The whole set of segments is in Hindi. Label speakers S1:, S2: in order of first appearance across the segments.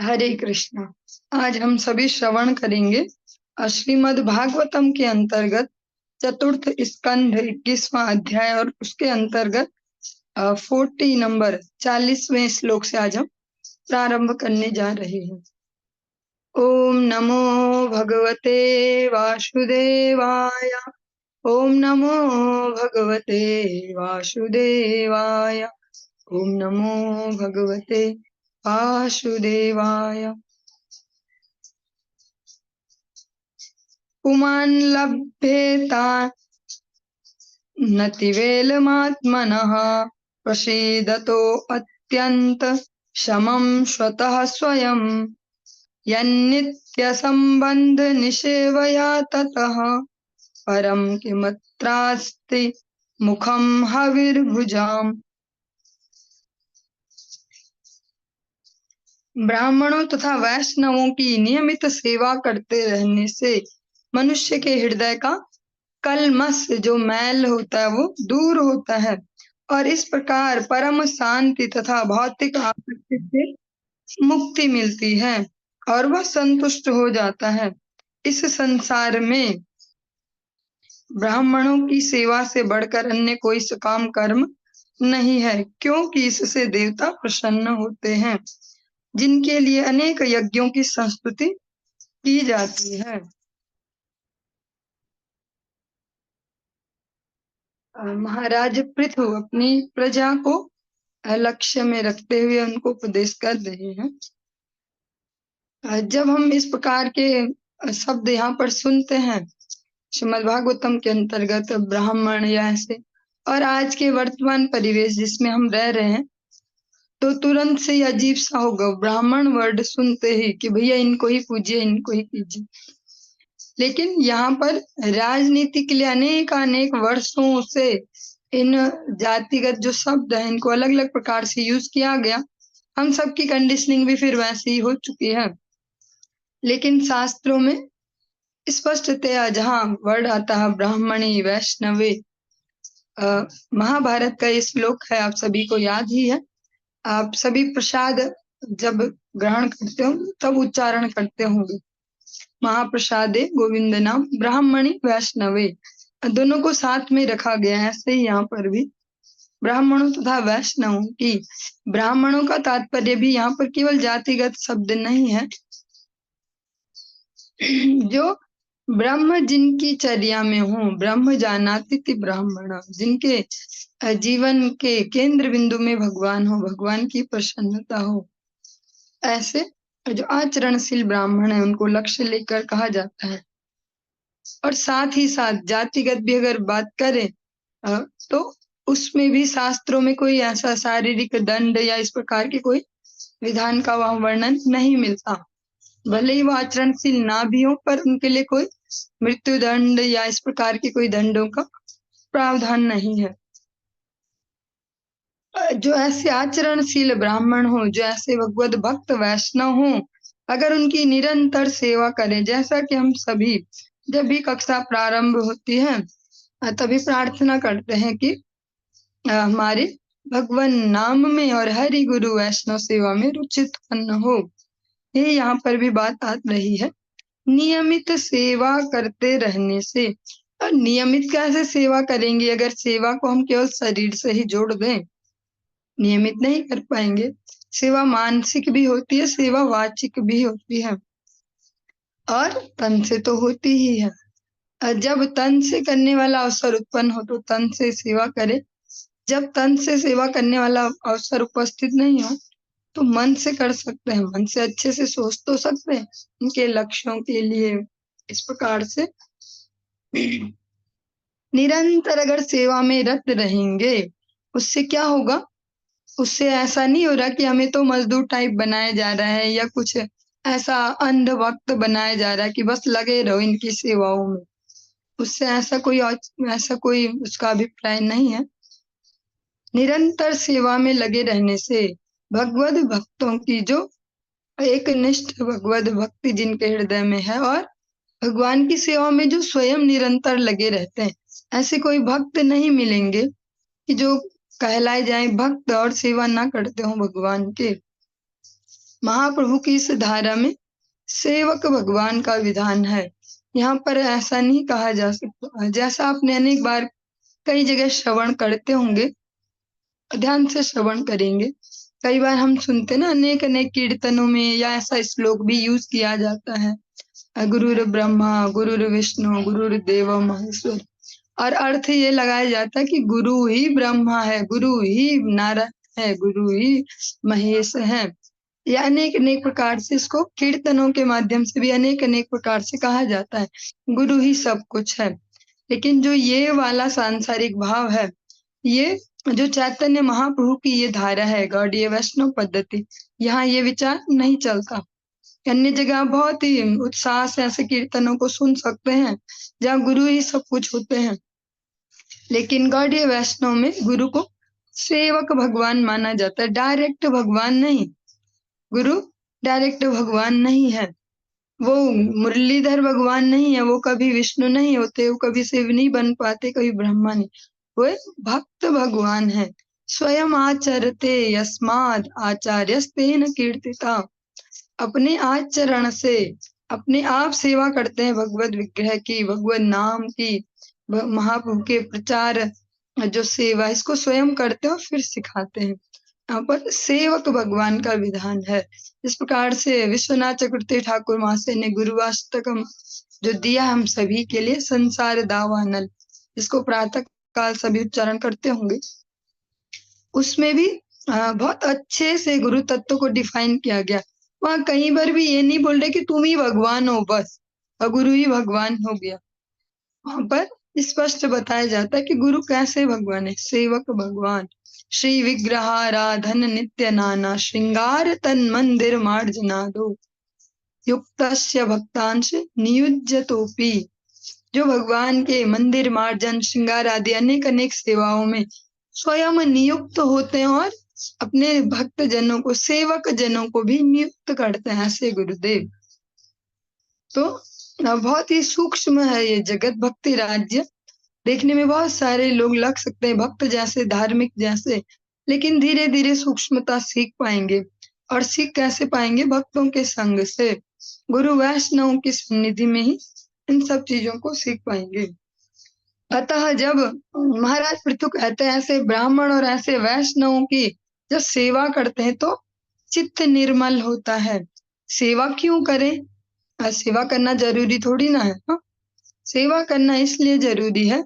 S1: हरे कृष्णा। आज हम सभी श्रवण करेंगे श्रीमद् भागवतम के अंतर्गत चतुर्थ स्कंध 21वां अध्याय और उसके अंतर्गत 40वें श्लोक से आज हम प्रारंभ करने जा रहे हैं। ओम नमो भगवते वासुदेवाय। ओम नमो भगवते वासुदेवाय। ओम नमो भगवते वासुदेवाय। पुमान् लभ्येता नतिवेलमात्मनः प्रसीदतो अत्यन्त शमं स्वतः स्वयं यन्नित्यसम्बन्ध निषेवया ततः परं किमत्रास्ति मुखं हविर्भुजाम्। ब्राह्मणों तथा वैष्णवों की नियमित सेवा करते रहने से मनुष्य के हृदय का कलमश जो मैल होता है वो दूर होता है और इस प्रकार परम शांति तथा भौतिक आसक्ति से मुक्ति मिलती है और वह संतुष्ट हो जाता है। इस संसार में ब्राह्मणों की सेवा से बढ़कर अन्य कोई सकाम कर्म नहीं है, क्योंकि इससे देवता प्रसन्न होते हैं, जिनके लिए अनेक यज्ञों की संस्तुति की जाती है। महाराज पृथु अपनी प्रजा को लक्ष्य में रखते हुए उनको उपदेश कर रहे हैं। जब हम इस प्रकार के शब्द यहाँ पर सुनते हैं श्रीमद् भागवतम के अंतर्गत ब्राह्मण या ऐसे, और आज के वर्तमान परिवेश जिसमें हम रह रहे हैं, तो तुरंत से ही अजीब सा होगा ब्राह्मण वर्ड सुनते ही कि भैया इनको ही पूजिए, इनको ही कीजिए। लेकिन यहाँ पर राजनीति के लिए अनेक वर्षों से इन जातिगत जो शब्द हैं इनको अलग अलग प्रकार से यूज किया गया। हम सबकी कंडीशनिंग भी फिर वैसी ही हो चुकी है। लेकिन शास्त्रों में स्पष्टतया जहाँ वर्ड आता है ब्राह्मणी वैष्णवे, महाभारत का ये श्लोक है, आप सभी को याद ही है। आप सभी प्रसाद जब ग्रहण करते हो तब उच्चारण करते होंगे, महाप्रसादे गोविंद नाम ब्राह्मणी वैष्णवे, दोनों को साथ में रखा गया है। ऐसे ही यहाँ पर भी ब्राह्मणों तथा वैष्णवों की, ब्राह्मणों का तात्पर्य भी यहाँ पर केवल जातिगत शब्द नहीं है, जो ब्रह्म जिनकी चर्या में हो, ब्रह्म जानाति ब्राह्मण, जिनके जीवन के केंद्र बिंदु में भगवान हो, भगवान की प्रसन्नता हो, ऐसे जो आचरणशील ब्राह्मण है उनको लक्ष्य लेकर कहा जाता है। और साथ ही साथ जातिगत भी अगर बात करें तो उसमें भी शास्त्रों में कोई ऐसा शारीरिक दंड या इस प्रकार के कोई विधान का वह वर्णन नहीं मिलता। भले ही वो आचरणशील ना भी हो, पर उनके लिए कोई मृत्यु दंड या इस प्रकार के कोई दंडों का प्रावधान नहीं है। जो ऐसे आचरणशील ब्राह्मण हो, जो ऐसे भगवत भक्त वैष्णव हो, अगर उनकी निरंतर सेवा करें, जैसा कि हम सभी जब भी कक्षा प्रारंभ होती है तभी प्रार्थना करते हैं कि हमारे भगवान नाम में और हरि गुरु वैष्णव सेवा में रुचि उत्पन्न हो। ये यहाँ पर भी बात आ रही है, नियमित सेवा करते रहने से। और नियमित कैसे सेवा करेंगे अगर सेवा को हम केवल शरीर से ही जोड़ दें? नियमित नहीं कर पाएंगे। सेवा मानसिक भी होती है, सेवा वाचिक भी होती है और तन से तो होती ही है। जब तन से करने वाला अवसर उत्पन्न हो तो तन से सेवा करे, जब तन से सेवा करने वाला अवसर उपस्थित नहीं हो तो मन से कर सकते हैं, मन से अच्छे से सोच तो सकते हैं उनके लक्ष्यों के लिए। इस प्रकार से निरंतर अगर सेवा में रत रहेंगे, उससे क्या होगा? उससे ऐसा नहीं हो रहा कि हमें तो मजदूर टाइप बनाया जा रहा है या कुछ ऐसा अंध भक्त बनाया जा रहा है कि बस लगे रहो इनकी सेवाओं में। उससे ऐसा कोई उसका अभिप्राय नहीं है। निरंतर सेवा में लगे रहने से भगवत भक्तों की जो एक निष्ठ भगवत भक्ति जिनके हृदय में है और भगवान की सेवा में जो स्वयं निरंतर लगे रहते हैं, ऐसे कोई भक्त नहीं मिलेंगे कि जो कहलाए जाए भक्त और सेवा ना करते हो भगवान के। महाप्रभु की इस धारा में सेवक भगवान का विधान है। यहाँ पर ऐसा नहीं कहा जा सकता, जैसा आपने अनेक बार कई जगह श्रवण करते होंगे, ध्यान से श्रवण करेंगे। कई बार हम सुनते ना अनेक अनेक कीर्तनों में या ऐसा श्लोक भी यूज किया जाता है, गुरुर ब्रह्मा गुरुर विष्णु गुरुर्देव महेश्वर, और अर्थ ये लगाया जाता है कि गुरु ही ब्रह्मा है, गुरु ही नारायण है, गुरु ही महेश है। या अनेक अनेक प्रकार से इसको कीर्तनों के माध्यम से भी अनेक अनेक प्रकार से कहा जाता है, गुरु ही सब कुछ है। लेकिन जो ये वाला सांसारिक भाव है, ये जो चैतन्य महाप्रभु की ये धारा है गौड़ीय वैष्णव पद्धति, यहाँ ये विचार नहीं चलता। अन्य जगह बहुत ही उत्साह से ऐसे कीर्तनों को सुन सकते हैं जहाँ गुरु ही सब कुछ होते हैं, लेकिन गौड़ीय वैष्णव में गुरु को सेवक भगवान माना जाता है, डायरेक्ट भगवान नहीं। गुरु डायरेक्ट भगवान नहीं है, वो मुरलीधर भगवान नहीं है, वो कभी विष्णु नहीं होते, वो कभी शिव नहीं बन पाते, कभी ब्रह्मा नहीं, वो भक्त भगवान है। स्वयं आचरते यस्माद आचार्यस्तेन कीर्तिता, अपने आचरण से अपने आप सेवा करते हैं भगवत विग्रह की, भगवत नाम की, महाप्रभु के प्रचार जो सेवा इसको स्वयं करते हैं और फिर सिखाते हैं। यहाँ पर सेवक भगवान का विधान है। इस प्रकार से विश्वनाथ चक्रवर्ती ठाकुर महाशय ने गुरुवाष्टकम जो दिया हम सभी के लिए, संसार दावानल, इसको प्रातः काल सभी उच्चारण करते होंगे, उसमें भी बहुत अच्छे से गुरु तत्व को डिफाइन किया गया। वहां कहीं पर भी ये नहीं बोल रहे कि तुम ही भगवान हो बस और गुरु ही भगवान हो गया। वहां पर स्पष्ट बताया जाता है कि गुरु कैसे भगवान है, सेवक भगवान। श्री विग्रहाराधन नित्य नाना श्रृंगार तन मंदिर मार्जनादो युक्तस्य भक्तांश नियुज्यतोपि, जो भगवान के मंदिर मार्जन श्रृंगार आदि अनेक अनेक सेवाओं में स्वयं नियुक्त होते हैं और अपने भक्त जनों को, सेवक जनों को भी नियुक्त करते हैं, ऐसे गुरुदेव। तो बहुत ही सूक्ष्म है ये जगत भक्ति राज्य। देखने में बहुत सारे लोग लग सकते हैं भक्त जैसे, धार्मिक जैसे, लेकिन धीरे धीरे सूक्ष्मता सीख पाएंगे। और सीख कैसे पाएंगे? भक्तों के संग से, गुरु वैष्णव की सन्निधि में ही इन सब चीजों को सीख पाएंगे। अतः जब महाराज पृथु कहते हैं ऐसे ब्राह्मण और ऐसे वैष्णवों की जब सेवा करते हैं तो चित्त निर्मल होता है। सेवा क्यों करें? सेवा करना जरूरी थोड़ी ना है, हा? सेवा करना इसलिए जरूरी है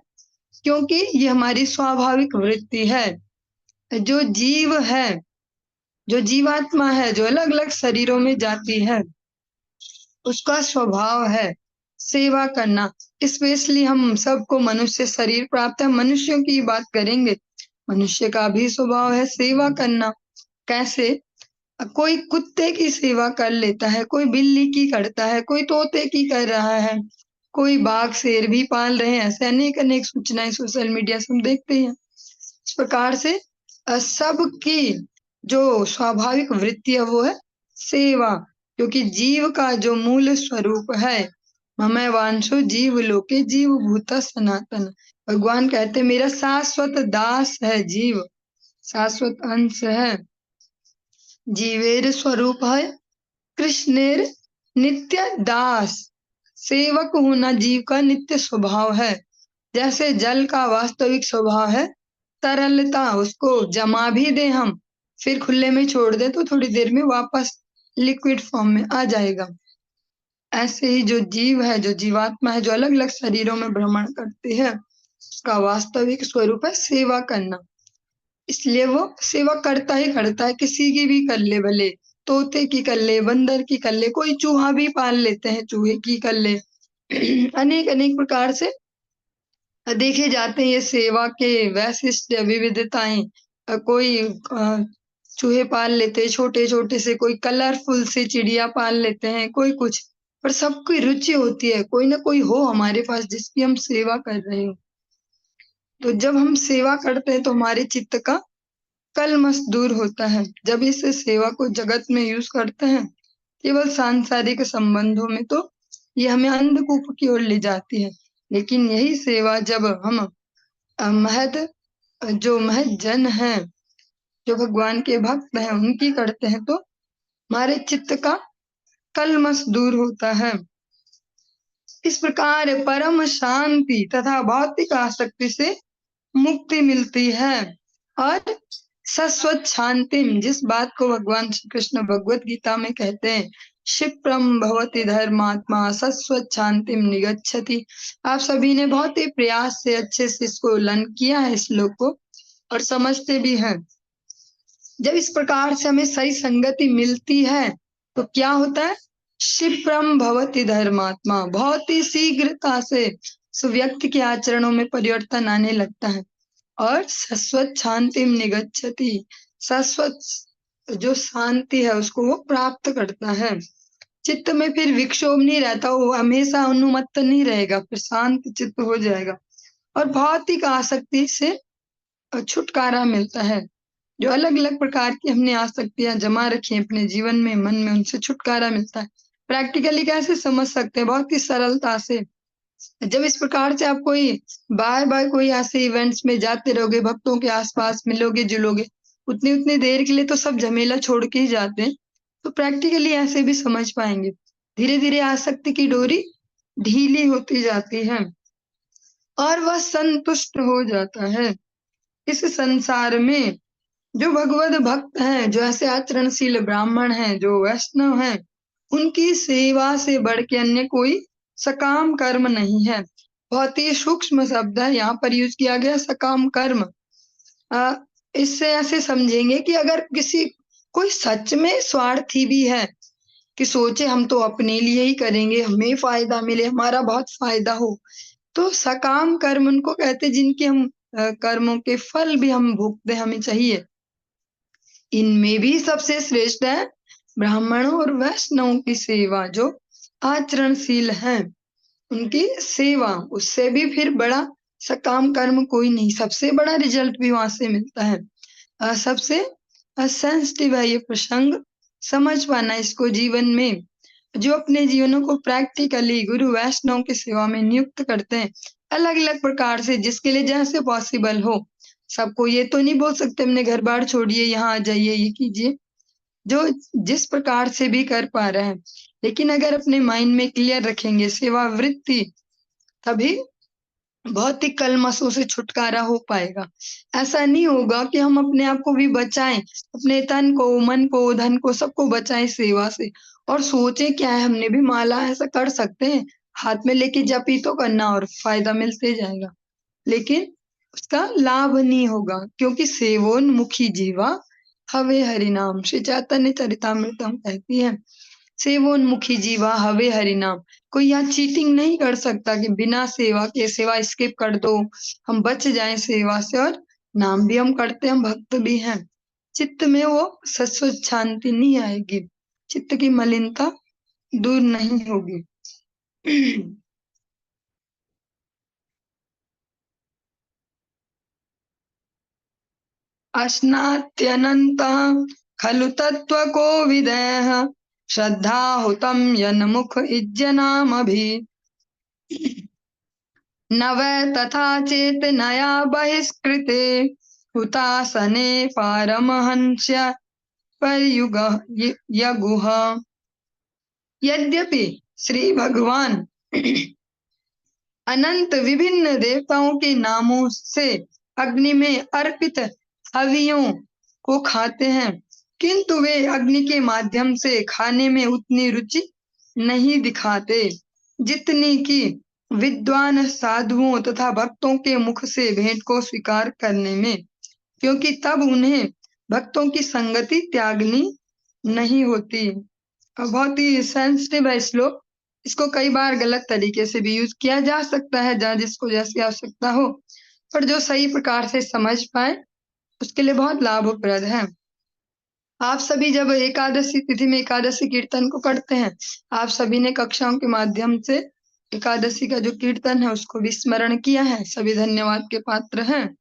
S1: क्योंकि ये हमारी स्वाभाविक वृत्ति है। जो जीव है, जो जीवात्मा है, जो अलग अलग शरीरों में जाती है, उसका स्वभाव है सेवा करना। स्पेशली हम सबको मनुष्य शरीर प्राप्त है, मनुष्यों की बात करेंगे, मनुष्य का भी स्वभाव है सेवा करना। कैसे? कोई कुत्ते की सेवा कर लेता है, कोई बिल्ली की करता है, कोई तोते की कर रहा है, कोई बाघ शेर भी पाल रहे हैं, ऐसे अनेक अनेक सूचनाएं सोशल मीडिया से हम देखते हैं। इस प्रकार से सबकी जो स्वाभाविक वृत्ति है वो है सेवा, क्योंकि जीव का जो मूल स्वरूप है, ममै वांशो जीव लोके जीव भूत सनातन, भगवान कहते मेरा शाश्वत दास है जीव, शाश्वत अंश है। जीवेर स्वरूप है कृष्णेर नित्य दास, सेवक होना जीव का नित्य स्वभाव है। जैसे जल का वास्तविक स्वभाव है तरलता, उसको जमा भी दे हम, फिर खुले में छोड़ दे तो थोड़ी देर में वापस लिक्विड फॉर्म में आ जाएगा। ऐसे ही जो जीव है, जो जीवात्मा है, जो अलग अलग शरीरों में भ्रमण करती है, उसका वास्तविक स्वरूप है सेवा करना। इसलिए वो सेवा करता ही करता है, किसी की भी कर ले, भले तोते की कर ले, बंदर की कर ले, कोई चूहा भी पाल लेते हैं, चूहे की कर ले। अनेक अनेक प्रकार से देखे जाते हैं ये सेवा के वैशिष्ट विविधताएं। कोई चूहे पाल लेते हैं छोटे छोटे से, कोई कलरफुल से चिड़िया पाल लेते हैं, कोई कुछ, पर सबकी रुचि होती है, कोई ना कोई हो हमारे पास जिसकी हम सेवा कर रहे हो। तो जब हम सेवा करते हैं तो हमारे चित्त का कलमश दूर होता है। जब इस सेवा को जगत में यूज करते हैं केवल सांसारिक संबंधों में, तो ये हमें अंधकूप की ओर ले जाती है। लेकिन यही सेवा जब हम महद जो महद जन है, जो भगवान के भक्त हैं, उनकी करते हैं तो हमारे चित्त का कलमश दूर होता है। इस प्रकार परम शांति तथा भौतिक आसक्ति से मुक्ति मिलती है। और शाश्वत शांति, जिस बात को भगवान श्री कृष्ण भगवत गीता में कहते हैं, क्षिप्रम भवति धर्मात्मा शाश्वत शांतिम निगच्छति। आप सभी ने बहुत ही प्रयास से अच्छे से इसको लर्न किया है, इस श्लोक को, और समझते भी हैं। जब इस प्रकार से हमें सही संगति मिलती है तो क्या होता है? क्षिप्रम भवति धर्मात्मा, बहुत ही शीघ्रता से उस व्यक्ति के आचरणों में परिवर्तन आने लगता है। और शाश्वत शांतिम निगच्छति, शाश्वत जो शांति है उसको वो प्राप्त करता है। चित्त में फिर विक्षोभ नहीं रहता, वो हमेशा उन्मत्त नहीं रहेगा, फिर शांत चित्त हो जाएगा। और भौतिक आसक्ति से छुटकारा मिलता है। जो अलग अलग प्रकार की हमने आसक्तियां जमा रखी हैं अपने जीवन में, मन में, उनसे छुटकारा मिलता है। प्रैक्टिकली कैसे समझ सकते हैं? बहुत ही सरलता से। जब इस प्रकार से आप कोई बार बार कोई ऐसे इवेंट्स में जाते रहोगे, भक्तों के आसपास मिलोगे जुलोगे, उतनी उतनी देर के लिए तो सब झमेला छोड़ के ही जाते हैं। तो प्रैक्टिकली ऐसे भी समझ पाएंगे। धीरे धीरे आसक्ति की डोरी ढीली होती जाती है और वह संतुष्ट हो जाता है। इस संसार में जो भगवत भक्त हैं, जो ऐसे आचरणशील ब्राह्मण हैं, जो वैष्णव हैं, उनकी सेवा से बढ़ के अन्य कोई सकाम कर्म नहीं है। बहुत ही सूक्ष्म शब्द है यहाँ पर यूज किया गया, सकाम कर्म। इससे ऐसे समझेंगे कि अगर किसी कोई सच में स्वार्थी भी है कि सोचे हम तो अपने लिए ही करेंगे, हमें फायदा मिले, हमारा बहुत फायदा हो, तो सकाम कर्म उनको कहते, जिनके हम कर्मों के फल भी हम भोगते हमें चाहिए। इनमें भी सबसे श्रेष्ठ है ब्राह्मणों और वैष्णवों की सेवा। जो आचरणशील हैं उनकी सेवा, उससे भी फिर बड़ा सकाम कर्म कोई नहीं। सबसे बड़ा रिजल्ट भी वहां से मिलता है। सबसे सेंसिटिव है ये प्रसंग, समझ पाना इसको जीवन में। जो अपने जीवनों को प्रैक्टिकली गुरु वैष्णव की सेवा में नियुक्त करते हैं, अलग अलग प्रकार से, जिसके लिए जैसे पॉसिबल हो। सबको ये तो नहीं बोल सकते हमने घर बार छोड़िए, यहाँ आ जाइए, ये कीजिए। जो जिस प्रकार से भी कर पा रहे हैं, लेकिन अगर अपने माइंड में क्लियर रखेंगे सेवा वृत्ति, तभी भौतिक कलमशों से छुटकारा हो पाएगा। ऐसा नहीं होगा कि हम अपने आप को भी बचाएं, अपने तन को, मन को, धन को, सबको बचाएं सेवा से, और सोचें क्या है, हमने भी माला ऐसा कर सकते हैं, हाथ में लेके जप ही तो करना और फायदा मिलते जाएगा। लेकिन उसका लाभ नहीं होगा, क्योंकि सेवोन्मुखी जीवा हवे हरिनाम, श्री चैतन्य चरितामृतम कहती है, सेवोन्मुखी जीवा हवे हरिनाम। कोई यहाँ चीटिंग नहीं कर सकता कि बिना सेवा के, सेवा स्किप कर दो, हम बच जाएं सेवा से, और नाम भी हम करते हैं, हम भक्त भी हैं। चित्त में वो शाश्वत शांति नहीं आएगी, चित्त की मलिनता दूर नहीं होगी। अश्नात्यनन्तः खलु तत्त्वकोविदः श्रद्धाहुतं यन्मुख इज्जनामभि न वै तथा चेतनया बहिष्कृते हुतासने पारमहंस्य परयुग यगुः। यद्यपि श्री भगवान अनंत विभिन्न देवताओं के नामों से अग्नि में अर्पित हवियों को खाते हैं, किंतु वे अग्नि के माध्यम से खाने में उतनी रुचि नहीं दिखाते जितनी कि विद्वान साधुओं तथा भक्तों के मुख से भेंट को स्वीकार करने में, क्योंकि तब उन्हें भक्तों की संगति त्यागनी नहीं होती। बहुत ही सेंसिटिव है श्लोक, इसको कई बार गलत तरीके से भी यूज किया जा सकता है, जहाँ जिसको जैसी आवश्यकता हो, पर जो सही प्रकार से समझ पाए उसके लिए बहुत लाभप्रद है। आप सभी जब एकादशी तिथि में एकादशी कीर्तन को करते हैं, आप सभी ने कक्षाओं के माध्यम से एकादशी का जो कीर्तन है उसको भी स्मरण किया है, सभी धन्यवाद के पात्र हैं।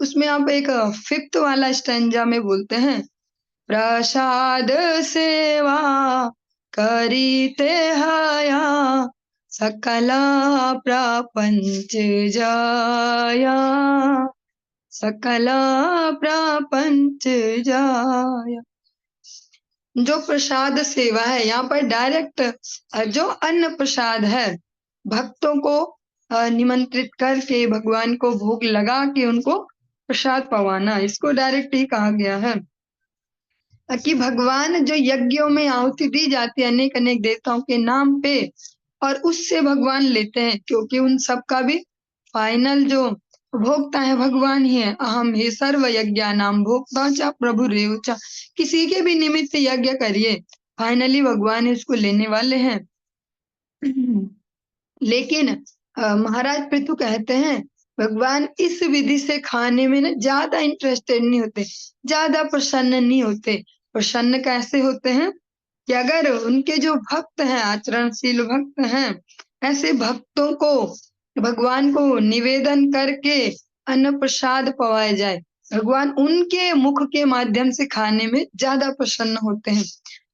S1: उसमें आप एक 5th वाला स्टैंजा में बोलते हैं, प्रसाद सेवा करीते हया सकला प्रपंच जाया, सकला प्रपंच जाया। जो प्रसाद सेवा है, यहाँ पर डायरेक्ट जो अन्न प्रसाद है, भक्तों को निमंत्रित करके भगवान को भोग लगा के उनको प्रसाद पवाना, इसको डायरेक्ट ही कहा गया है। कि भगवान जो यज्ञों में आहुति दी जाती है अनेक अनेक देवताओं के नाम पे, और उससे भगवान लेते हैं, क्योंकि उन सब का भी फाइनल जो भोक्ता है भगवान ही है। अहम ही सर्व यज्ञानाम भोक्ता च प्रभु रेव च। किसी के भी निमित्त यज्ञ करिए, फाइनली भगवान ही उसको लेने वाले हैं। लेकिन महाराज पृथु कहते हैं भगवान इस विधि से खाने में ना ज्यादा इंटरेस्टेड नहीं होते, ज्यादा प्रसन्न नहीं होते। प्रसन्न कैसे होते हैं कि अगर उनके जो भक्त हैं, आचरणशील भक्त हैं, ऐसे भक्तों को भगवान को निवेदन करके अन्न प्रसाद पवाया जाए, भगवान उनके मुख के माध्यम से खाने में ज्यादा प्रसन्न होते हैं।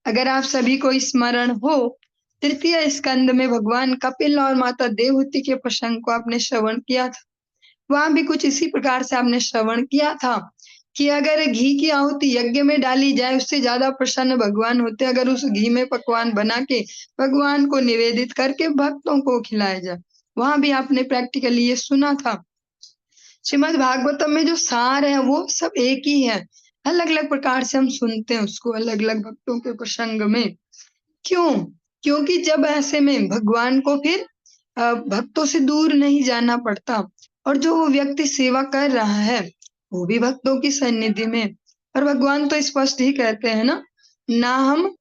S1: अगर आप सभी को स्मरण हो, तृतीय स्कंद में भगवान कपिल और माता देवहूति के प्रसंग को आपने श्रवण किया था। वहां भी कुछ इसी प्रकार से आपने श्रवण किया था कि अगर घी की आहुति यज्ञ में डाली जाए, उससे ज्यादा प्रसन्न भगवान होते अगर उस घी में पकवान बना के भगवान को निवेदित करके भक्तों को खिलाया जाए। वहां भी आपने प्रैक्टिकली ये सुना था। श्रीमद् भागवतम में जो सार है वो सब एक ही है, अलग अलग प्रकार से हम सुनते हैं उसको अलग अलग भक्तों के प्रसंग में। क्यों? क्योंकि जब ऐसे में भगवान को फिर भक्तों से दूर नहीं जाना पड़ता, और जो वो व्यक्ति सेवा कर रहा है वो भी भक्तों की सन्निधि में। और भगवान तो स्पष्ट ही कहते हैं ना हम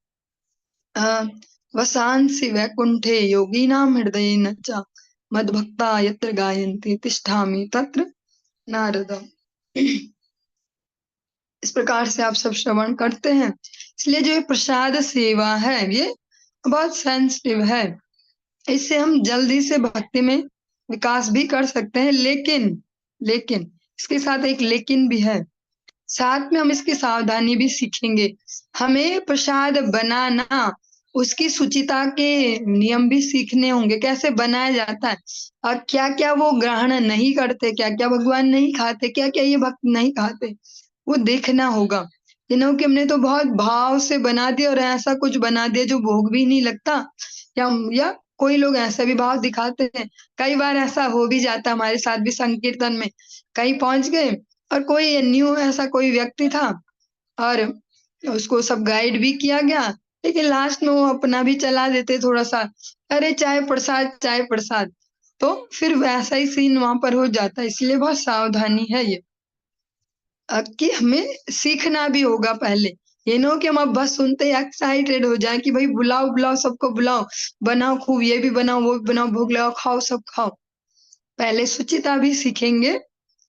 S1: वसांसि वैकुंठे योगीनां हृदये न च मद्भक्ता यत्र गायन्ति तिष्ठामि तत्र नारदम्। इस प्रकार से आप सब श्रवण करते हैं। इसलिए जो ये प्रसाद सेवा है ये बहुत सेंसिटिव है, इससे हम जल्दी से भक्ति में विकास भी कर सकते हैं। लेकिन इसके साथ एक लेकिन भी है, साथ में हम इसकी सावधानी भी सीखेंगे। हमें प्रसाद बनाना, उसकी शुचिता के नियम भी सीखने होंगे, कैसे बनाया जाता है और क्या क्या वो ग्रहण नहीं करते, क्या क्या भगवान नहीं खाते, क्या क्या ये भक्त नहीं खाते, वो देखना होगा। कि हमने तो बहुत भाव से बना दिया और ऐसा कुछ बना दिया जो भोग भी नहीं लगता, या कोई लोग ऐसा भी भाव दिखाते हैं। कई बार ऐसा हो भी जाता, हमारे साथ भी संकीर्तन में कहीं पहुंच गए और कोई न्यू ऐसा कोई व्यक्ति था और उसको सब गाइड भी किया गया, लेकिन लास्ट में वो अपना भी चला देते थोड़ा सा, अरे चाय प्रसाद, तो फिर वैसा ही सीन वहां पर हो जाता है। इसलिए बहुत सावधानी है ये, कि हमें सीखना भी होगा पहले। ये नो कि हम अब बस सुनते ही एक्साइटेड हो जाए कि भाई बुलाओ बुलाओ सबको बुलाओ, बनाओ खूब, ये भी बनाओ वो भी बनाओ, भोग लगाओ, खाओ सब खाओ। पहले शुचिता भी सीखेंगे,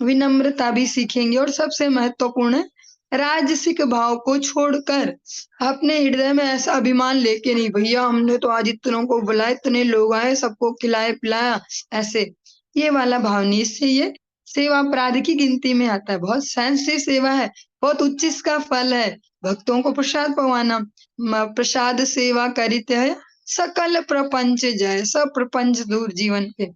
S1: विनम्रता भी सीखेंगे, और सबसे महत्वपूर्ण है राजसिक भाव को छोड़कर अपने हृदय में ऐसा अभिमान लेके नहीं, भैया हमने तो आज इतनों को बुलाया, इतने लोग आए, सबको खिलाया पिलाया, ऐसे ये वाला भाव नहीं। इससे ये सेवा अपराध की गिनती में आता है। बहुत सेंसिटिव सेवा है, बहुत उच्च इसका फल है, भक्तों को प्रसाद पवाना। प्रसाद सेवा करिते है सकल प्रपंच जय, सब प्रपंच दूर जीवन के।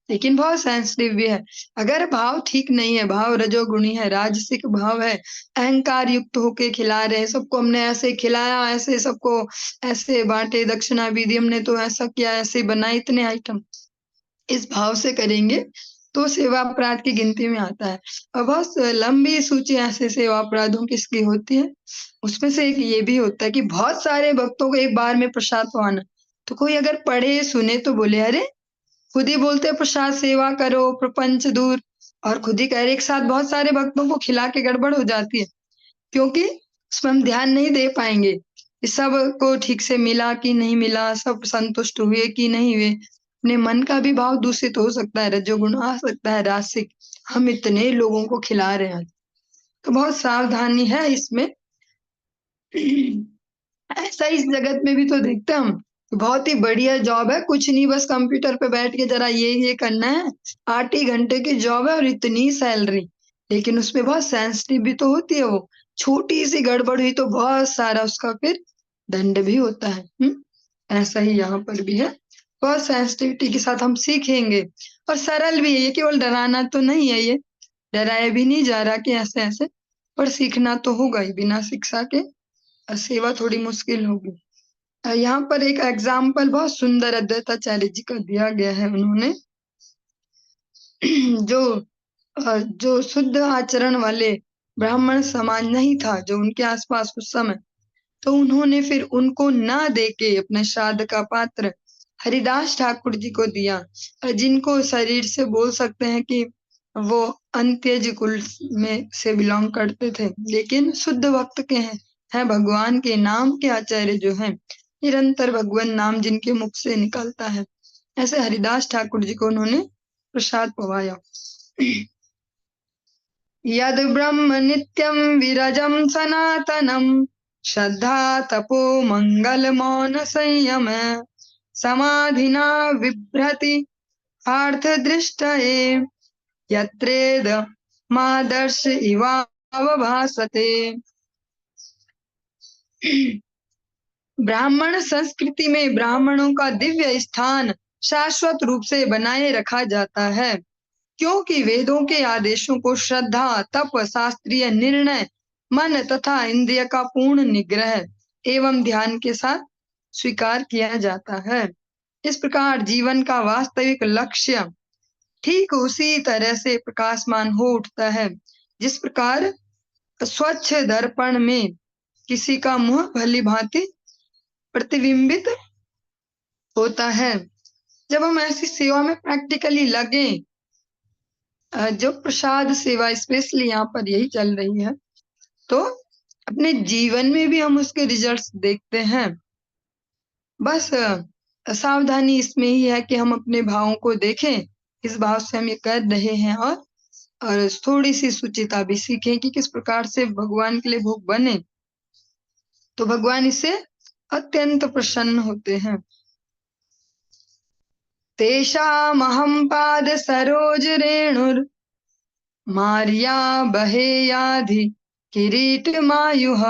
S1: लेकिन बहुत सेंसिटिव भी है। अगर भाव ठीक नहीं है, भाव रजोगुणी है, राजसिक भाव है, अहंकार युक्त होके खिला रहे हैं सबको, हमने ऐसे खिलाया, ऐसे सबको ऐसे बांटे, दक्षिणा भी दी, हमने तो ऐसा किया, ऐसे बनाए इतने आइटम, इस भाव से करेंगे तो सेवा अपराध की गिनती में आता है। और बहुत लंबी सूची ऐसे सेवा अपराधों किसकी होती है, उसमें से एक ये भी होता है कि बहुत सारे भक्तों को एक बार में प्रसाद पवाना। तो कोई अगर पढ़े सुने तो बोले अरे खुद ही बोलते प्रसाद सेवा करो प्रपंच दूर, और खुद ही कह रहे, एक साथ बहुत सारे भक्तों को खिला के गड़बड़ हो जाती है, क्योंकि उसमें हम ध्यान नहीं दे पाएंगे कि सबको ठीक से मिला कि नहीं मिला, सब संतुष्ट हुए कि नहीं हुए। अपने मन का भी भाव दूषित हो सकता है, रजोगुण आ सकता है, रासिक, हम इतने लोगों को खिला रहे हैं, तो बहुत सावधानी है इसमें। ऐसा इस जगत में भी तो देखते हैं हम, बहुत ही बढ़िया जॉब है, कुछ नहीं बस कंप्यूटर पे बैठ के जरा ये करना है, 8 ही घंटे की जॉब है और इतनी सैलरी, लेकिन उसमें बहुत सेंसिटिव भी तो होती है। वो छोटी सी गड़बड़ हुई तो बहुत सारा उसका फिर दंड भी होता है। ऐसा ही यहाँ पर भी है, बहुत सेंसिटिविटी के साथ हम सीखेंगे, और सरल भी है ये, केवल डराना तो नहीं है, ये डराया भी नहीं जा रहा कि ऐसे ऐसे, पर सीखना तो होगा ही, बिना शिक्षा के सेवा थोड़ी मुश्किल होगी। यहाँ पर एक एग्जाम्पल बहुत सुंदर अद्वैताचार्य जी का दिया गया है। उन्होंने जो शुद्ध आचरण वाले ब्राह्मण समाज नहीं था जो उनके आसपास उस समय, तो उन्होंने फिर उनको ना देके अपने श्राद्ध का पात्र हरिदास ठाकुर जी को दिया, जिनको शरीर से बोल सकते हैं कि वो अंत्यज कुल में से बिलोंग करते थे, लेकिन शुद्ध भक्त के हैं भगवान के नाम के आचार्य जो हैं, निरंतर भगवान नाम जिनके मुख से निकलता है, ऐसे हरिदास ठाकुर जी को उन्होंने प्रसाद पवाया। यद ब्रह्म नित्यं विरजं सनातनं श्रद्धा तपो मंगल मौन संयम समाधिना बिभ्रति पार्थ दृष्टये यत्रेद मादर्श इवावभासते। ब्राह्मण संस्कृति में ब्राह्मणों का दिव्य स्थान शाश्वत रूप से बनाए रखा जाता है, क्योंकि वेदों के आदेशों को श्रद्धा, तप, शास्त्रीय निर्णय, मन तथा इंद्रिय का पूर्ण निग्रह एवं ध्यान के साथ स्वीकार किया जाता है। इस प्रकार जीवन का वास्तविक लक्ष्य ठीक उसी तरह से प्रकाशमान हो उठता है, जिस प्रकार स्वच्छ दर्पण में किसी का मुंह भली भांति प्रतिबिंबित होता है। जब हम ऐसी सेवा में प्रैक्टिकली लगे, जो प्रसाद सेवा स्पेशली यहाँ पर यही चल रही है, तो अपने जीवन में भी हम उसके रिजल्ट्स देखते हैं। बस सावधानी इसमें ही है कि हम अपने भावों को देखें, किस भाव से हम ये कर रहे हैं, और थोड़ी सी सुचिता भी सीखें कि किस प्रकार से भगवान के लिए भोग बने, तो भगवान इससे अत्यंत प्रसन्न होते हैं। तेषामहं पाद सरोज रेणुर मार्या बहेयाधि किरीट मायुः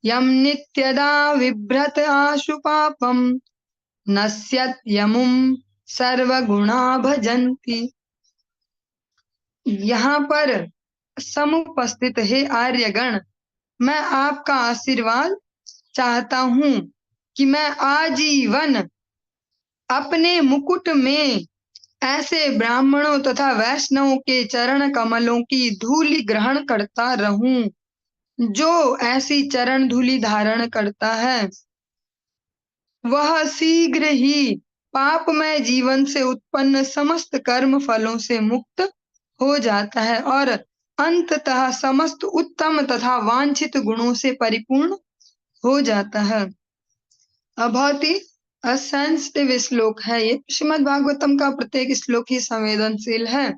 S1: यम नित्यदा विभ्रत आशु पापम नश्यत यमुम सर्वगुणा भजन्ति। यहाँ पर समुपस्थित है आर्यगण, मैं आपका आशीर्वाद चाहता हूँ कि मैं आजीवन अपने मुकुट में ऐसे ब्राह्मणों तथा वैष्णवों के चरण कमलों की धूलि ग्रहण करता रहूं। जो ऐसी चरण धूलि धारण करता है वह शीघ्र ही पापमय जीवन से उत्पन्न समस्त कर्म फलों से मुक्त हो जाता है और अंततः समस्त उत्तम तथा वांछित गुणों से परिपूर्ण हो जाता है। बहुत ही सेंसिटिव श्लोक है ये। श्रीमद् भागवतम का प्रत्येक श्लोक ही संवेदनशील है,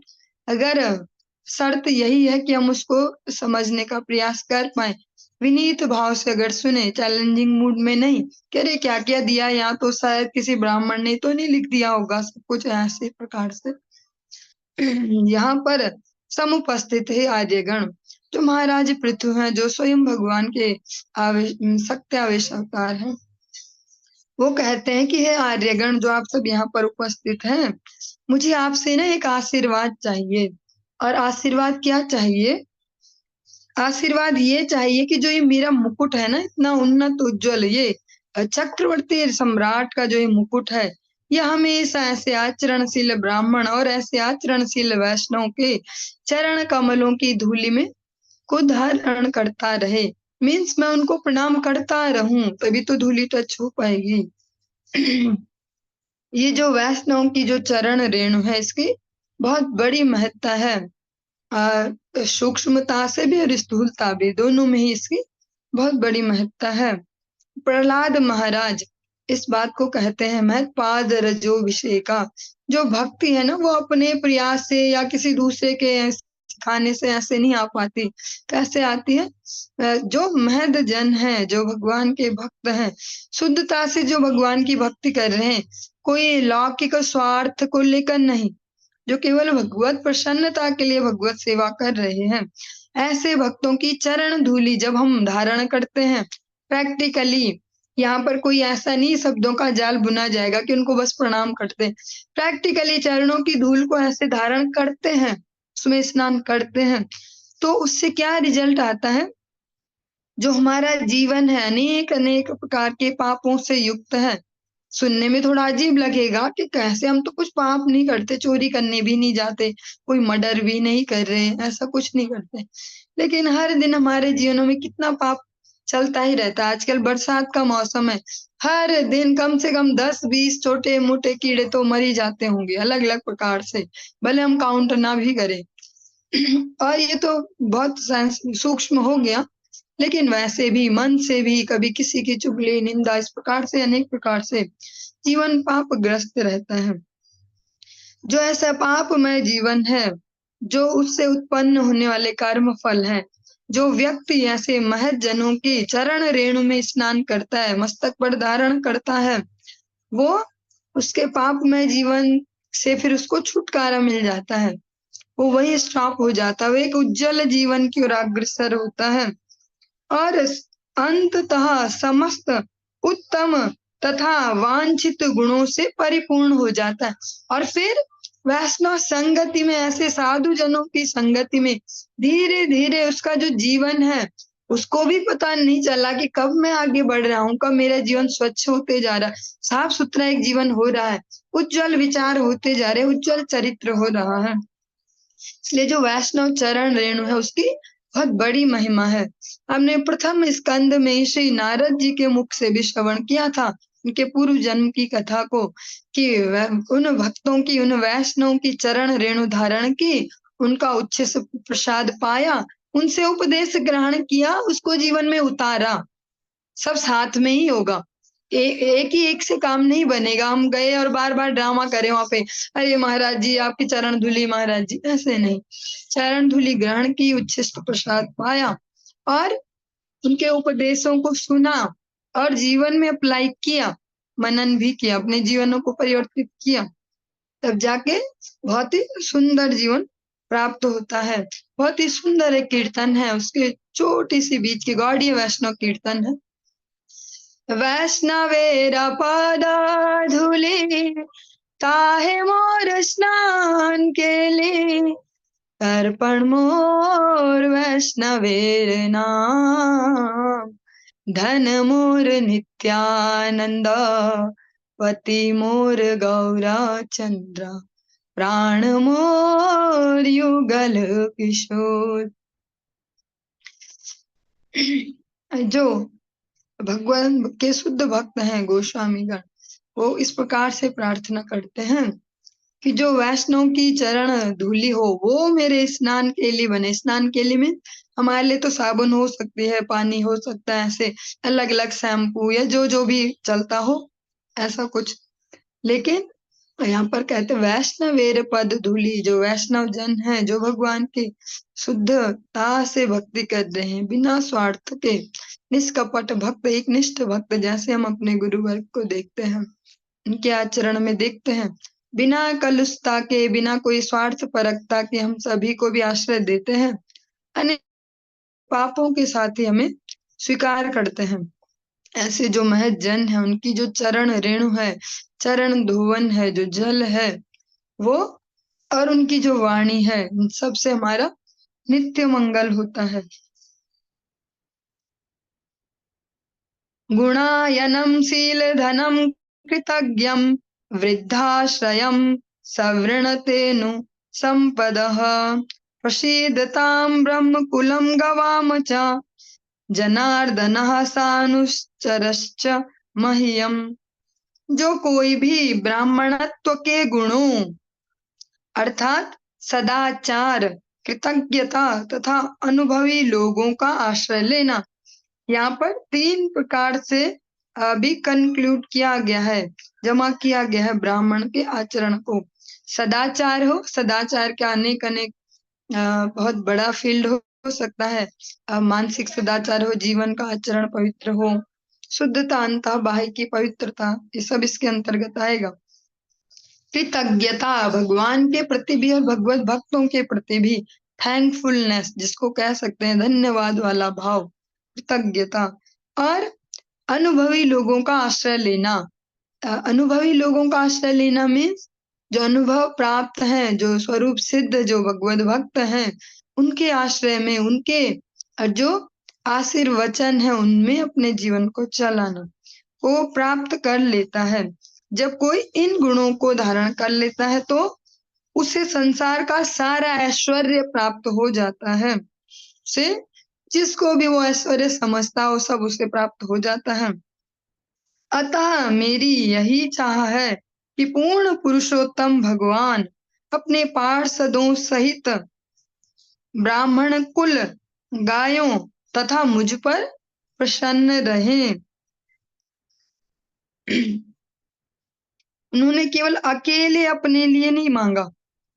S1: अगर शर्त यही है कि हम उसको समझने का प्रयास कर पाए, विनीत भाव से अगर सुने, चैलेंजिंग मूड में नहीं कि अरे क्या क्या दिया, यहाँ तो शायद किसी ब्राह्मण ने तो नहीं लिख दिया होगा सब कुछ, ऐसे प्रकार से। यहाँ पर समुपस्थित है आर्यगण, जो महाराज पृथु हैं, जो स्वयं भगवान के सत्यावेश अवतार हैं। वो कहते हैं कि हे आर्यगण, जो आप सब यहाँ पर उपस्थित हैं, मुझे आपसे ना एक आशीर्वाद चाहिए। और आशीर्वाद क्या चाहिए? आशीर्वाद ये चाहिए कि जो ये मेरा मुकुट है ना, इतना उन्नत उज्जवल, ये चक्रवर्ती सम्राट का जो ये मुकुट है, ये हमेशा ऐसे आचरणशील ब्राह्मण और ऐसे आचरणशील वैष्णव के चरण कमलों की धूलि में को धारण करता रहे। मीन्स मैं उनको प्रणाम करता रहूं, तभी तो धूलि टच हो पाएगी। ये जो वैष्णव की जो चरण रेणु है, इसकी बहुत बड़ी महत्ता है, सूक्ष्मता से भी और स्थूलता भी, दोनों में ही इसकी बहुत बड़ी महत्ता है। प्रहलाद महाराज इस बात को कहते हैं, महत्पाद रजोभिषेका। जो भक्ति है ना, वो अपने प्रयास से या किसी दूसरे के सिखाने से ऐसे नहीं आ पाती। कैसे आती है? जो महद जन है, जो भगवान के भक्त हैं, शुद्धता से जो भगवान की भक्ति कर रहे हैं, कोई लौकिक स्वार्थ को लेकर नहीं, जो केवल भगवत प्रसन्नता के लिए भगवत सेवा कर रहे हैं, ऐसे भक्तों की चरण धूलि जब हम धारण करते हैं प्रैक्टिकली, यहाँ पर कोई ऐसा नहीं शब्दों का जाल बुना जाएगा कि उनको बस प्रणाम करते हैं, प्रैक्टिकली चरणों की धूल को ऐसे धारण करते हैं, उसमें स्नान करते हैं, तो उससे क्या रिजल्ट आता है? जो हमारा जीवन है अनेक अनेक प्रकार के पापों से युक्त है। सुनने में थोड़ा अजीब लगेगा कि कैसे, हम तो कुछ पाप नहीं करते, चोरी करने भी नहीं जाते, कोई मर्डर भी नहीं कर रहे, ऐसा कुछ नहीं करते। लेकिन हर दिन हमारे जीवनों में कितना पाप चलता ही रहता है। आजकल बरसात का मौसम है, हर दिन कम से कम 10-20 छोटे-मोटे कीड़े तो मर ही जाते होंगे अलग-अलग प्रकार से, भले हम काउंट ना भी करें। और ये तो बहुत सूक्ष्म हो गया, लेकिन वैसे भी मन से भी कभी किसी की चुगली, निंदा, इस प्रकार से अनेक प्रकार से जीवन पापग्रस्त रहता है। जो ऐसा पापमय जीवन है, जो उससे उत्पन्न होने वाले कर्म फल हैं, जो व्यक्ति ऐसे महत जनों की चरण रेणु में स्नान करता है, मस्तक पर धारण करता है, वो उसके पापमय जीवन से फिर उसको छुटकारा मिल जाता है। वो वही स्टॉप हो जाता है, वो एक उज्जवल जीवन की ओर अग्रसर होता है और अंततः समस्त उत्तम तथा वांछित गुणों से परिपूर्ण हो जाता है। और फिर वैष्णव संगति में, ऐसे साधु जनों की संगति में धीरे धीरे उसका जो जीवन है, उसको भी पता नहीं चला कि कब मैं आगे बढ़ रहा हूँ, कब मेरा जीवन स्वच्छ होते जा रहा है, साफ सुथरा एक जीवन हो रहा है, उज्जवल विचार होते जा रहे, उज्जवल चरित्र हो रहा है। इसलिए जो वैष्णव चरण रेणु है उसकी बहुत बड़ी महिमा है। हमने प्रथम स्कंद में श्री नारद जी के मुख से भी श्रवण किया था उनके पूर्व जन्म की कथा को, कि उन भक्तों की, उन वैष्णव की चरण रेणु धारण की, उनका उच्छिष्ट प्रसाद पाया, उनसे उपदेश ग्रहण किया, उसको जीवन में उतारा। सब साथ में ही होगा, एक ही एक से काम नहीं बनेगा। हम गए और बार बार ड्रामा करें वहां पे, अरे महाराज जी आपकी चरण धूली महाराज जी, ऐसे नहीं। चरण धूली ग्रहण की, उच्छिष्ट प्रसाद पाया और उनके उपदेशों को सुना और जीवन में अप्लाई किया, मनन भी किया, अपने जीवनों को परिवर्तित किया, तब जाके बहुत ही सुंदर जीवन प्राप्त होता है। बहुत ही सुंदर एक कीर्तन है, उसके छोटी सी बीच की गौड़ीय वैष्णव कीर्तन है। वैष्णवेरा पदा धूली ताहे मोर स्नान केले, अर्पण मोर वैष्णवेर नाम, धन मोर नित्यानंद, पति मोर गौरा चंद्र, प्राण मोर युगल किशोर। जो भगवान के शुद्ध भक्त हैं गोस्वामीगण, वो इस प्रकार से प्रार्थना करते हैं कि जो वैष्णव की चरण धूली हो वो मेरे स्नान के लिए बने। स्नान के लिए में हमारे लिए तो साबुन हो सकती है, पानी हो सकता है, ऐसे अलग अलग शैम्पू या जो जो भी चलता हो ऐसा कुछ। लेकिन यहाँ पर कहते वैष्णवेर पद धूली, जो वैष्णव जन है, जो भगवान की शुद्धता से भक्ति कर रहे हैं, बिना स्वार्थ के, निष्कपट भक्त, एक निष्ठ भक्त, जैसे हम अपने गुरु वर्ग को देखते हैं, उनके आचरण में देखते हैं, बिना कलुषता के, बिना कोई स्वार्थ परकता के हम सभी को भी आश्रय देते हैं, अनेक पापों के साथ ही हमें स्वीकार करते हैं। ऐसे जो महत जन है, उनकी जो चरण रेणु है, चरण धोवन है, जो जल है वो, और उनकी जो वाणी है, उन सबसे हमारा नित्य मंगल होता है। गुणायनम शील धनम कृतज्ञम वृद्धाश्रयम सवृणतेनु संपदः, प्रसीदतां ब्रह्मकुलं गवाम च जनार्दनः सानुश्चरश्च मह्यम। जो कोई भी ब्राह्मणत्व के गुणों अर्थात सदाचार, कृतज्ञता तथा अनुभवी लोगों का आश्रय लेना, यहाँ पर 3 प्रकार से भी कंक्लूड किया गया है, जमा किया गया है ब्राह्मण के आचरण को। सदाचार हो, सदाचार के अनेक अनेक बहुत बड़ा फील्ड हो सकता है। मानसिक सदाचार हो, जीवन का आचरण पवित्र हो, शुद्धता, अंतः बाह्य की पवित्रता, ये सब इसके अंतर्गत आएगा। कृतज्ञता, भगवान के प्रति भी और भगवत भक्तों के प्रति भी थैंकफुलनेस, जिसको कह सकते हैं धन्यवाद वाला भाव, कृतज्ञता। और अनुभवी लोगों का आश्रय लेना। अनुभवी लोगों का आश्रय लेना मीन्स जो अनुभव प्राप्त हैं, जो स्वरूप सिद्ध, जो भगवत भक्त हैं, उनके आश्रय में, उनके जो आशीर्वचन है उनमें अपने जीवन को चलाना, वो प्राप्त कर लेता है। जब कोई इन गुणों को धारण कर लेता है तो उसे संसार का सारा ऐश्वर्य प्राप्त हो जाता है। उसे जिसको भी वो ऐश्वर्य समझता हो सब उसे प्राप्त हो जाता है। अतः मेरी यही चाह है कि पूर्ण पुरुषोत्तम भगवान अपने पार्षदों सहित ब्राह्मण कुल, गायों तथा मुझ पर प्रसन्न रहें। उन्होंने केवल अकेले अपने लिए नहीं मांगा,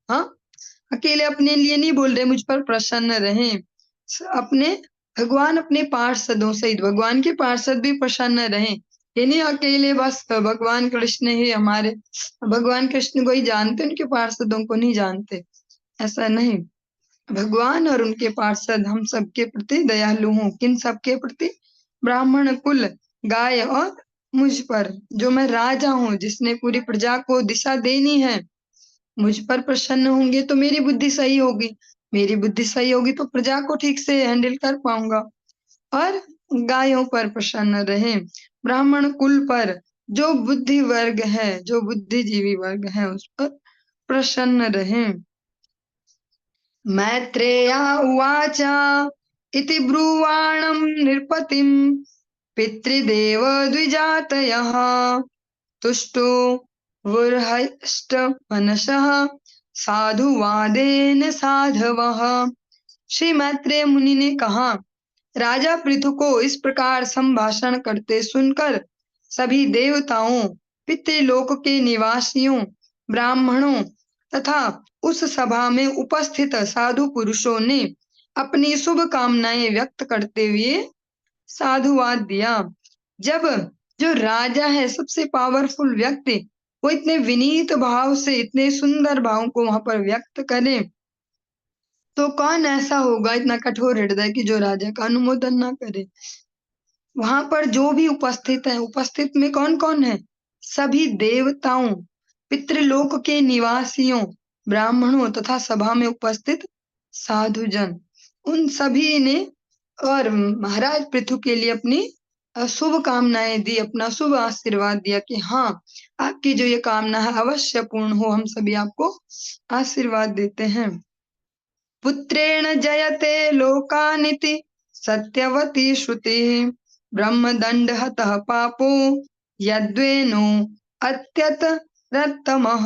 S1: हाँ, अकेले अपने लिए नहीं बोल रहे मुझ पर प्रसन्न रहें। अपने भगवान अपने पार्षदों सहित, भगवान के पार्षद भी प्रसन्न रहें। ये नहीं अकेले बस भगवान कृष्ण ही हमारे, भगवान कृष्ण को ही जानते, उनके पार्षदों को नहीं जानते, ऐसा नहीं। भगवान और उनके पार्षद हम सबके प्रति दयालु हों। किन सबके प्रति? ब्राह्मण कुल, गाय और मुझ पर, जो मैं राजा हूँ जिसने पूरी प्रजा को दिशा देनी है। मुझ पर प्रसन्न होंगे तो मेरी बुद्धि सही होगी, मेरी बुद्धि सही होगी तो प्रजा को ठीक से हैंडल कर पाऊंगा। और गायों पर प्रसन्न रहें, ब्राह्मण कुल पर, जो बुद्धि वर्ग है, जो बुद्धिजीवी वर्ग है उस पर प्रसन्न रहें। मैत्रेया उवाच इति ब्रुवाणं नृपतिं पितृदेव द्विजातयः तुष्टो वुर्हष्ट मनसः साधुवादेन साधवः। श्री मैत्रेय मुनि ने कहा, राजा पृथु को इस प्रकार संभाषण करते सुनकर सभी देवताओं, पितृलोक के निवासियों, ब्राह्मणों तथा उस सभा में उपस्थित साधु पुरुषों ने अपनी शुभ कामनाएं व्यक्त करते हुए साधुवाद दिया। जब जो राजा है, सबसे पावरफुल व्यक्ति, वो इतने विनीत भाव से इतने सुंदर भाव को वहां पर व्यक्त करे तो कौन ऐसा होगा इतना कठोर हृदय कि जो राजा का अनुमोदन ना करे। वहां पर जो भी उपस्थित है, उपस्थित में कौन कौन है? सभी देवताओं, पितृलोक के निवासियों, ब्राह्मणों तथा सभा में उपस्थित साधुजन, उन सभी ने और महाराज पृथु के लिए अपनी शुभ कामनाएं दी, अपना शुभ आशीर्वाद दिया कि हाँ, आपकी जो ये कामना है अवश्य पूर्ण हो, हम सभी आपको आशीर्वाद देते हैं। पुत्रेण जयते लोकानिति सत्यवती श्रुतिः ब्रह्मदंड हतः पापो यद्वेनो अत्यत रत्तमः।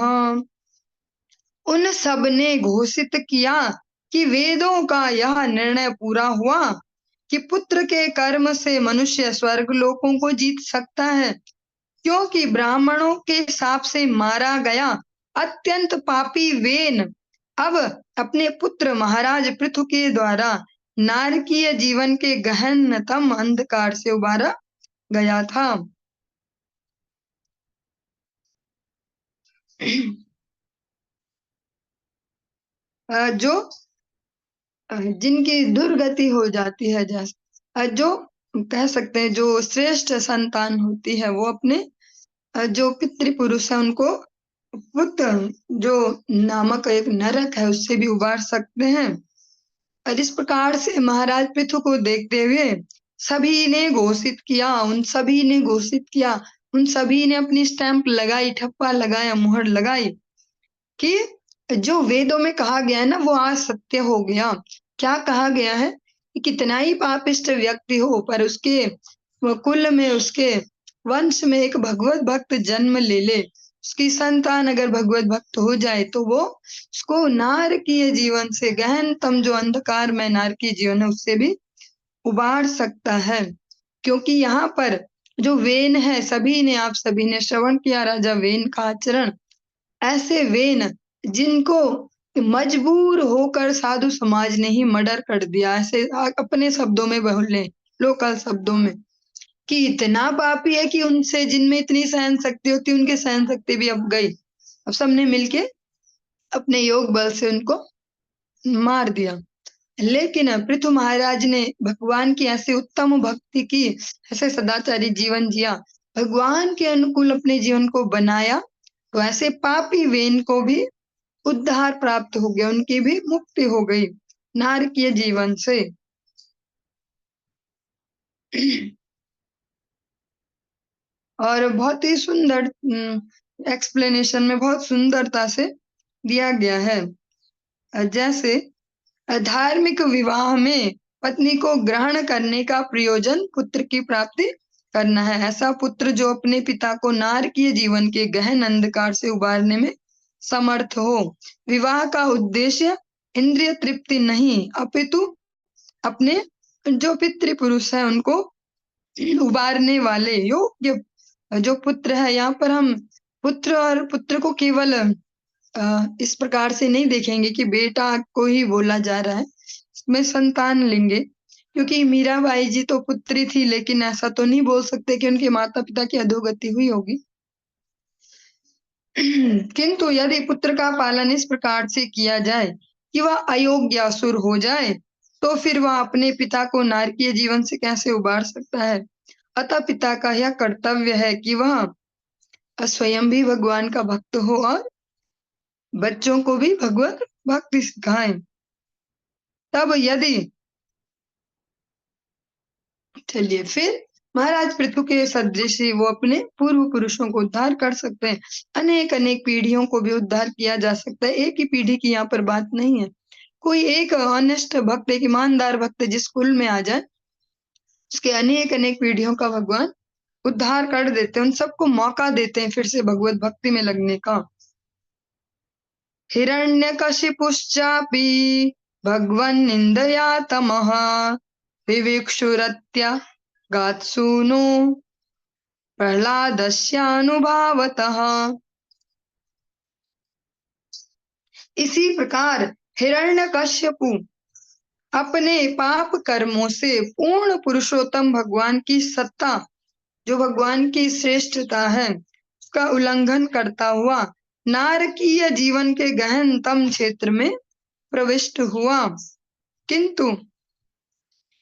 S1: उन सब ने घोषित किया कि वेदों का यह निर्णय पूरा हुआ कि पुत्र के कर्म से मनुष्य स्वर्ग लोकों को जीत सकता है, क्योंकि ब्राह्मणों के शाप से मारा गया अत्यंत पापी वेन अब अपने पुत्र महाराज पृथु के द्वारा नारकीय जीवन के गहनतम अंधकार से उबारा गया था। जो जिनकी दुर्गति हो जाती है, जैसे जो कह सकते हैं जो श्रेष्ठ संतान होती है, वो अपने जो पितृपुरुष है उनको पुत्र जो नामक एक नरक है उससे भी उबार सकते हैं। और इस प्रकार से महाराज पृथु को देखते हुए सभी ने घोषित किया, उन सभी ने घोषित किया, उन सभी ने अपनी स्टैंप लगाई, ठप्पा लगाया, मुहर लगाई कि जो वेदों में कहा गया है ना वो आज सत्य हो गया। क्या कहा गया है कि कितना ही पापिष्ट व्यक्ति हो पर उसके कुल में, उसके वंश में एक भगवत भक्त जन्म ले ले, उसकी संतान अगर भगवत भक्त हो जाए तो वो उसको नारकीय जीवन से, गहनतम जो अंधकार में नारकीय जीवन है उससे भी उबार सकता है। क्योंकि यहाँ पर जो वेन है, सभी ने, आप सभी ने श्रवण किया राजा वेन का आचरण। ऐसे वेन जिनको मजबूर होकर साधु समाज ने ही मर्डर कर दिया, ऐसे अपने शब्दों में बोले, लोकल शब्दों में, कि इतना पापी है कि उनसे, जिनमें इतनी सहन शक्ति होती उनकी सहन शक्ति भी अब गई। अब सबने मिलके अपने योग बल से उनको मार दिया। लेकिन पृथु महाराज ने भगवान की ऐसी उत्तम भक्ति की, ऐसे सदाचारी जीवन जिया, भगवान के अनुकूल अपने जीवन को बनाया, तो ऐसे पापी वेन को भी उद्धार प्राप्त हो गया, उनकी भी मुक्ति हो गई नारकीय जीवन से। और बहुत ही सुंदर एक्सप्लेनेशन में बहुत सुंदरता से दिया गया है। जैसे धार्मिक विवाह में पत्नी को ग्रहण करने का प्रयोजन पुत्र की प्राप्ति करना है। ऐसा पुत्र जो अपने पिता को नारकीय जीवन के गहन अंधकार से उबारने में समर्थ हो। विवाह का उद्देश्य इंद्रिय तृप्ति नहीं, अपितु अपने जो पितृपुरुष है उनको उबारने वाले योग्य जो पुत्र है। यहाँ पर हम पुत्र और पुत्र को केवल इस प्रकार से नहीं देखेंगे कि बेटा को ही बोला जा रहा है, इसमें संतान लेंगे, क्योंकि मीराबाई जी तो पुत्री थी, लेकिन ऐसा तो नहीं बोल सकते कि उनके माता पिता की अधोगति हुई होगी। किंतु यदि पुत्र का पालन इस प्रकार से किया जाए कि वह अयोग्य असुर हो जाए, तो फिर वह अपने पिता को नारकीय जीवन से कैसे उबार सकता है। अतः पिता का यह कर्तव्य है कि वह स्वयं भी भगवान का भक्त हो और बच्चों को भी भगवत भक्ति सिखाएं। तब यदि चलिए फिर महाराज पृथु के सदृश ही वो अपने पूर्व पुरुषों को उद्धार कर सकते हैं। अनेक अनेक पीढ़ियों को भी उद्धार किया जा सकता है। एक ही पीढ़ी की यहाँ पर बात नहीं है। कोई एक ऑनेस्ट भक्त, एक ईमानदार भक्त जिस कुल में आ जाए, उसके अनेक अनेक पीढ़ियों का भगवान उद्धार कर देते हैं। उन सबको मौका देते हैं फिर से भगवत भक्ति में लगने का। हिरण्यकशिपुश्चापि भगवन् निन्दया तमः विविक्षुरत्य गात्सूनो प्रह्लादस्यानुभावतः। इसी प्रकार हिरण्यकश्यपु अपने पाप कर्मों से पूर्ण पुरुषोत्तम भगवान की सत्ता, जो भगवान की श्रेष्ठता है, उसका उल्लंघन करता हुआ नारकीय जीवन के गहनतम क्षेत्र में प्रविष्ट हुआ। किंतु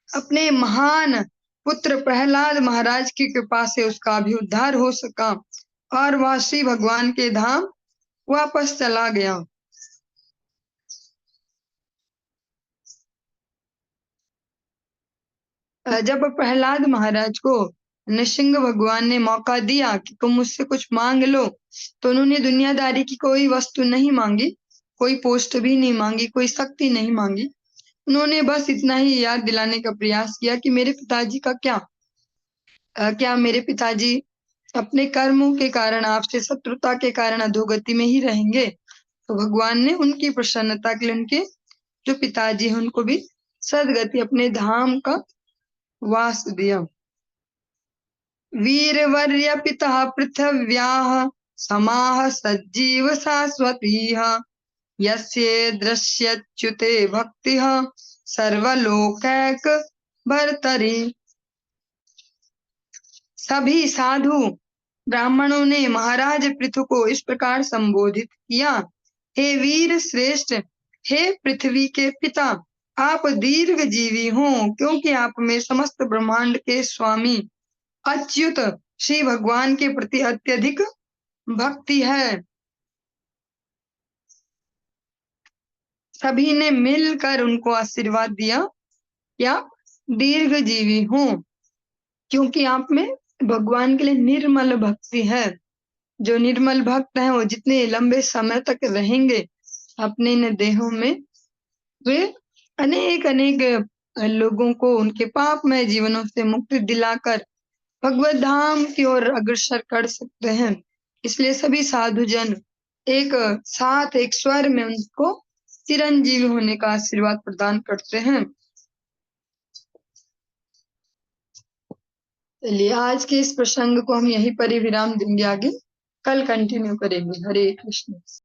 S1: अपने महान पुत्र प्रहलाद महाराज की कृपा से उसका भी उद्धार हो सका और वह श्री भगवान के धाम वापस चला गया। जब प्रहलाद महाराज को नृसिंह भगवान ने मौका दिया कि तुम मुझसे कुछ मांग लो, तो उन्होंने दुनियादारी की कोई वस्तु नहीं मांगी, कोई पोस्ट भी नहीं मांगी, कोई शक्ति नहीं मांगी। उन्होंने बस इतना ही याद दिलाने का प्रयास किया कि मेरे पिताजी का क्या मेरे पिताजी अपने कर्मों के कारण, आपसे शत्रुता के कारण अधोगति में ही रहेंगे। तो भगवान ने उनकी प्रसन्नता के लिए उनके जो पिताजी हैं उनको भी सदगति, अपने धाम का वास दिया। वीरवर्य पिता पृथिव्याः समाः सज्जीव शाश्वतीः यस्य दृश्यच्युते भक्तिः सर्वलोकैक भर्तरि। सभी साधु ब्राह्मणों ने महाराज पृथु को इस प्रकार संबोधित किया, हे वीर श्रेष्ठ, हे पृथ्वी के पिता, आप दीर्घ जीवी हो, क्योंकि आप में समस्त ब्रह्मांड के स्वामी अच्युत श्री भगवान के प्रति अत्यधिक भक्ति है। सभी ने मिलकर उनको आशीर्वाद दिया कि आप दीर्घ जीवी हो, क्योंकि आप में भगवान के लिए निर्मल भक्ति है। जो निर्मल भक्त हैं वो जितने लंबे समय तक रहेंगे अपने इन देहों में, वे अनेक अनेक लोगों को उनके पापमय जीवनों से मुक्ति दिलाकर भगवत धाम की ओर अग्रसर कर सकते हैं। इसलिए सभी साधु जन एक साथ एक स्वर में उनको चिरंजीवी होने का आशीर्वाद प्रदान करते हैं। चलिए आज के इस प्रसंग को हम यहीं पर ही विराम देंगे, आगे कल कंटिन्यू करेंगे। हरे कृष्ण।